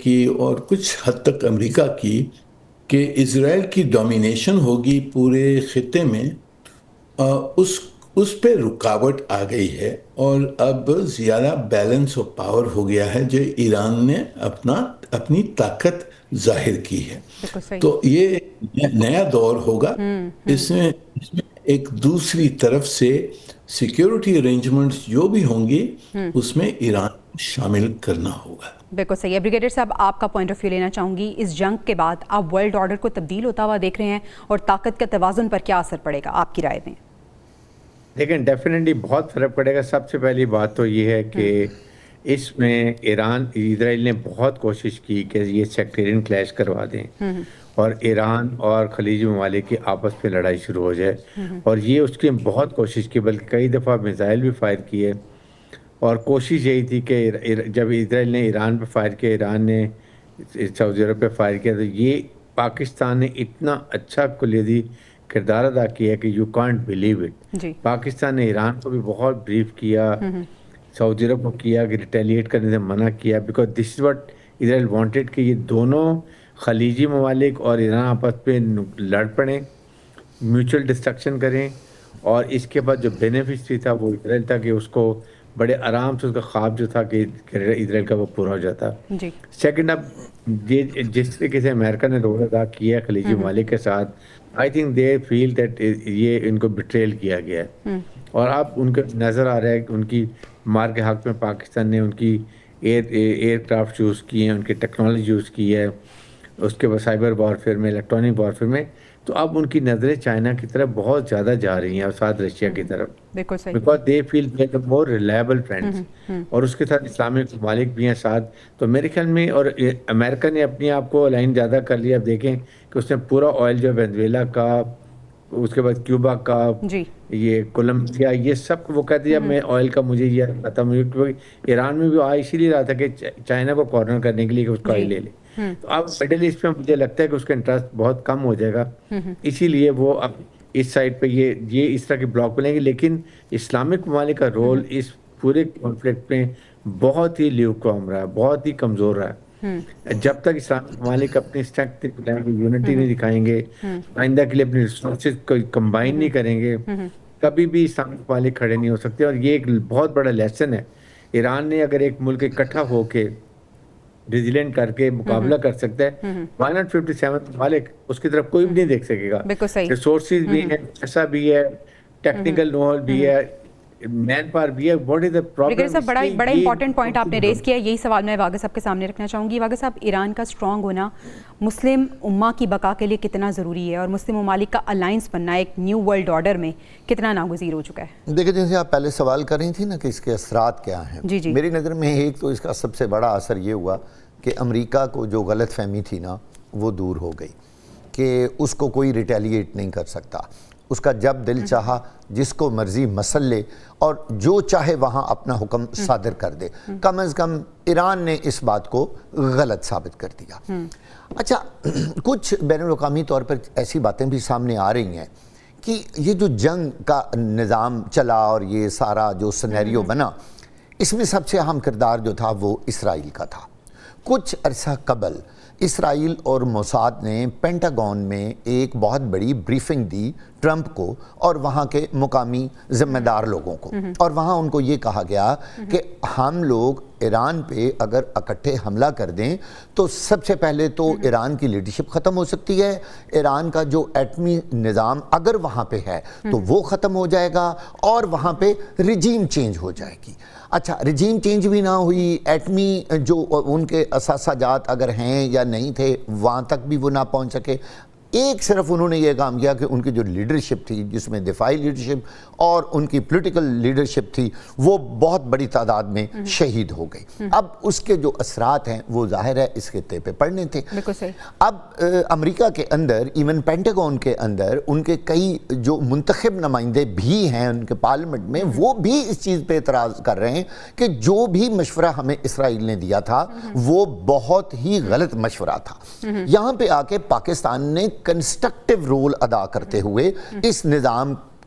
کی اور کچھ حد تک امریکہ کی کہ اسرائیل کی ڈومینیشن ہوگی پورے خطے میں، اس پہ رکاوٹ آ گئی ہے، اور اب زیادہ بیلنس آف پاور ہو گیا ہے جو ایران نے اپنی طاقت ظاہر کی ہے۔ بالکل صحیح۔ تو یہ نیا دور ہوگا، اس میں ایک دوسری طرف سے سیکیورٹی ارینجمنٹس جو بھی ہوں گی اس میں ایران کو شامل کرنا ہوگا۔ بالکل صحیح ہے۔ بریگیڈیئر صاحب، آپ کا پوائنٹ آف ویو لینا چاہوں گی، اس جنگ کے بعد آپ ورلڈ آرڈر کو تبدیل ہوتا ہوا دیکھ رہے ہیں اور طاقت کے توازن پر کیا اثر پڑے گا، آپ کی رائے دیں؟ لیکن ڈیفینیٹلی بہت فرق پڑے گا۔ سب سے پہلی بات تو یہ ہے کہ اس میں اسرائیل نے بہت کوشش کی کہ یہ سیکٹیرین کلیش کروا دیں اور ایران اور خلیجی ممالک کی آپس میں لڑائی شروع ہو جائے، اور یہ اس کی بہت کوشش کی، بلکہ کئی دفعہ میزائل بھی فائر کیے، اور کوشش یہی تھی کہ جب اسرائیل نے ایران پہ فائر کیا، ایران نے سعودی عرب پہ فائر کیا، تو یہ پاکستان نے اتنا اچھا کلیدی کردار ادا کیا ہے کہ you can't believe it. Pakistan نے ایران کو بھی بہت بریف کیا، سعودی عرب کو کیا کہ ریٹیلیٹ کرنے سے منع کیا، because this is what Israel wanted کہ یہ دونوں خلیجی ممالک اور ایران آپس پہ لڑ پڑیں، میوچل ڈسٹرکشن کریں، اور اس کے بعد جو بینیفشری تھا وہ اسرائیل تھا کہ اس کو بڑے آرام سے اس کا خواب جو تھا کہ اسرائیل کا وہ پورا ہو جاتا۔ سیکنڈ، اب جس طریقے سے امریکہ نے رول ادا کیا ہے خلیجی ممالک کے ساتھ، I think they feel that یہ ان کو بٹریل کیا گیا ہے، اور اب ان کو نظر آ رہا ہے کہ ان کی مار کے حق میں پاکستان نے ان کی ایئر کرافٹ یوز کی ہیں، ان کی ٹیکنالوجی یوز کی ہے، اس کے بعد سائبر وارفیئر میں، الیکٹرانک وارفیئر میں، تو اب ان کی نظریں چائنا کی طرف بہت زیادہ جا رہی ہیں اور ساتھ رشیا کی طرف، because they feel they are more reliable friends, اور اس کے ساتھ اسلامک ممالک بھی ہیں ساتھ۔ تو میرے خیال میں، اور امریکہ نے اپنے آپ کو الائن زیادہ کر لیا۔ اب دیکھیں کہ اس نے پورا آئل جو وینزویلا کا، اس کے بعد کیوبا کا، یہ کولمبیا، یہ سب وہ کہتے ہیں اب میں آئل کا مجھے یہ ختم ہوئی، کیونکہ ایران میں بھی آ اسی لیے رہا تھا کہ چائنا کو کارنر کرنے کے لیے کہ اس کا آئل لے لے۔ تو اب مڈل ایسٹ میں مجھے لگتا ہے کہ اس کا انٹرسٹ بہت کم ہو جائے گا، اسی لیے وہ اب اس سائڈ پہ یہ اس طرح کے بلاک بنیں گے۔ لیکن اسلامک ممالک کا رول اس پورے کانفلکٹ میں بہت ہی لیوکوام رہا ہے، بہت ہی کمزور رہا ہے۔ جب تک اسلامک ممالک اپنی اسٹرینتھ دکھائیں گے، یونٹی نہیں دکھائیں گے، آئندہ کے لیے اپنے ریسورسز کو کمبائن نہیں کریں گے، کبھی بھی اسلامک ممالک کھڑے نہیں ہو سکتے۔ اور یہ ایک بہت بڑا لیسن ہے۔ ایران نے اگر ایک ملک اکٹھا ہو کے ریزیلینٹ کر کے مقابلہ کر سکتا ہے، وائی ناٹ 57 ممالک اس کی طرف کوئی بھی نہیں دیکھ سکے گا۔ ریسورسز بھی ہیں، پیسہ بھی ہے، ٹیکنیکل نو ہال بھی ہے، مین پاور بھی ہے۔ What is the problem? صاحب بڑا امپورٹنٹ پوائنٹ آپ نے ریز کیا ہے، یہی سوال میں واغ صاحب کے سامنے رکھنا چاہوں گی۔ واغ صاحب، ایران کا اسٹرانگ ہونا مسلم امہ کی بقا کے لیے کتنا ضروری ہے، اور مسلم ممالک کا الائنس بننا ایک نیو ورلڈ آرڈر میں کتنا ناگزیر ہو چکا ہے؟ دیکھیں، جیسے آپ پہلے سوال کر رہی تھیں نا کہ اس کے اثرات کیا ہیں، میری نظر میں ایک تو اس کا سب سے بڑا اثر یہ ہوا کہ امریکہ کو جو غلط فہمی تھی نا وہ دور ہو گئی کہ اس کو کوئی ریٹیلیٹ نہیں کر سکتا، اس کا جب دل چاہا جس کو مرضی مسل لے اور جو چاہے وہاں اپنا حکم صادر کر دے۔ کم از کم ایران نے اس بات کو غلط ثابت کر دیا۔ اچھا، کچھ بین الاقوامی طور پر ایسی باتیں بھی سامنے آ رہی ہیں کہ یہ جو جنگ کا نظام چلا اور یہ سارا جو سینیریو بنا، اس میں سب سے اہم کردار جو تھا وہ اسرائیل کا تھا۔ کچھ عرصہ قبل اسرائیل اور موساد نے پینٹاگون میں ایک بہت بڑی بریفنگ دی ٹرمپ کو اور وہاں کے مقامی ذمہ دار لوگوں کو، اور وہاں ان کو یہ کہا گیا کہ ہم لوگ ایران پہ اگر اکٹھے حملہ کر دیں تو سب سے پہلے تو ایران کی لیڈرشپ ختم ہو سکتی ہے، ایران کا جو ایٹمی نظام اگر وہاں پہ ہے تو وہ ختم ہو جائے گا، اور وہاں پہ رجیم چینج ہو جائے گی۔ اچھا، رجیم چینج بھی نہ ہوئی، ایٹمی جو ان کے اثاثہ جات اگر ہیں یا نہیں تھے وہاں تک بھی وہ نہ پہنچ سکے۔ ایک صرف انہوں نے یہ کام کیا کہ ان کی جو لیڈرشپ تھی، جس میں دفاعی لیڈرشپ اور ان کی پولیٹیکل لیڈرشپ تھی، وہ بہت بڑی تعداد میں شہید ہو گئی۔ اب اس کے جو اثرات ہیں وہ ظاہر ہے اس خطے پہ پڑنے تھے۔ اب امریکہ کے اندر، ایون پینٹاگون کے اندر، ان کے کئی جو منتخب نمائندے بھی ہیں ان کے پارلیمنٹ میں، وہ بھی اس چیز پہ اعتراض کر رہے ہیں کہ جو بھی مشورہ ہمیں اسرائیل نے دیا تھا وہ بہت ہی غلط مشورہ تھا۔ یہاں پہ آ کے پاکستان نے کنسٹرکٹیو رول ادا کرتے ہوئے اس نظام